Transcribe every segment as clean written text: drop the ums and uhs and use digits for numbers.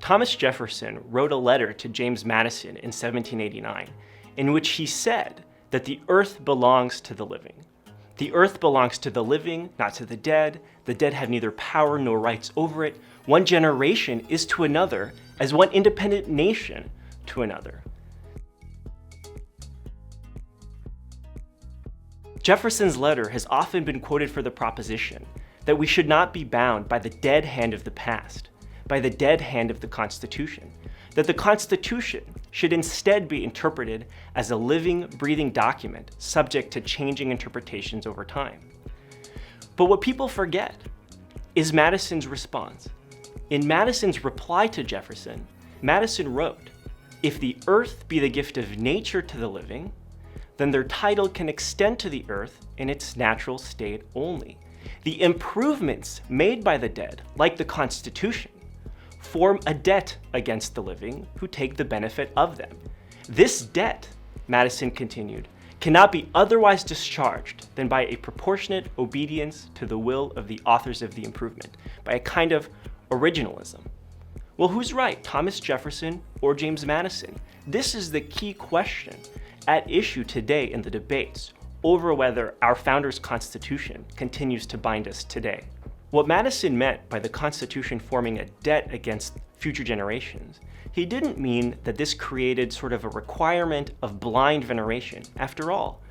Thomas Jefferson wrote a letter to James Madison in 1789, in which he said that the earth belongs to the living. The earth belongs to the living, not to the dead. The dead have neither power nor rights over it. One generation is to another as one independent nation to another. Jefferson's letter has often been quoted for the proposition that we should not be bound by the dead hand of the past, by the dead hand of the Constitution, that the Constitution should instead be interpreted as a living, breathing document subject to changing interpretations over time. But what people forget is Madison's response. In Madison's reply to Jefferson, Madison wrote, "If the earth be the gift of nature to the living, then their title can extend to the earth in its natural state only. The improvements made by the dead, like the Constitution, form a debt against the living who take the benefit of them. This debt," Madison continued, "cannot be otherwise discharged than by a proportionate obedience to the will of the authors of the improvement, by a kind of originalism." Well, who's right, Thomas Jefferson or James Madison? This is the key question at issue today in the debates over whether our founders' Constitution continues to bind us today. What Madison meant by the Constitution forming a debt against future generations, he didn't mean that this created sort of a requirement of blind veneration. After all,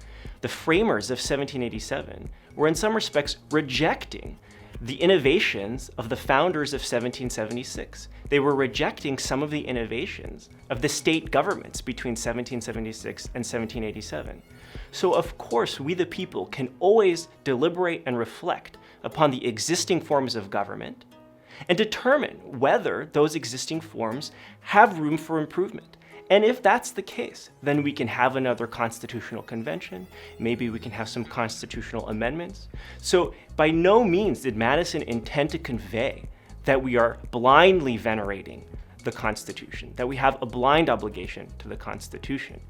the framers of 1787 were in some respects rejecting the innovations of the founders of 1776. They were rejecting some of the innovations of the state governments between 1776 and 1787. So of course, we the people can always deliberate and reflect upon the existing forms of government and determine whether those existing forms have room for improvement. And if that's the case, then we can have another constitutional convention. Maybe we can have some constitutional amendments. So by no means did Madison intend to convey that we are blindly venerating the Constitution, that we have a blind obligation to the Constitution.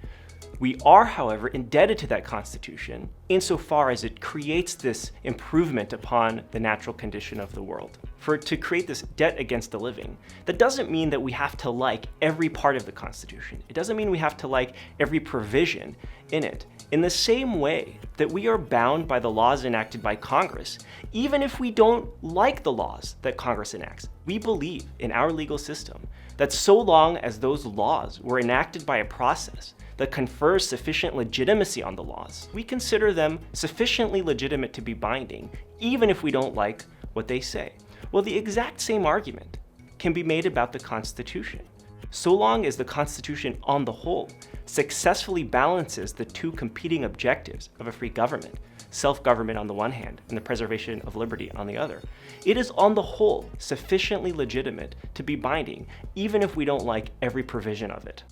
We are, however, indebted to that Constitution insofar as it creates this improvement upon the natural condition of the world. For it to create this debt against the living, that doesn't mean that we have to like every part of the Constitution. It doesn't mean we have to like every provision in it. In the same way that we are bound by the laws enacted by Congress, even if we don't like the laws that Congress enacts, we believe in our legal system that so long as those laws were enacted by a process that confers sufficient legitimacy on the laws, we consider them sufficiently legitimate to be binding, even if we don't like what they say. Well, the exact same argument can be made about the Constitution. So long as the Constitution on the whole successfully balances the two competing objectives of a free government, self-government on the one hand and the preservation of liberty on the other, it is on the whole sufficiently legitimate to be binding, even if we don't like every provision of it.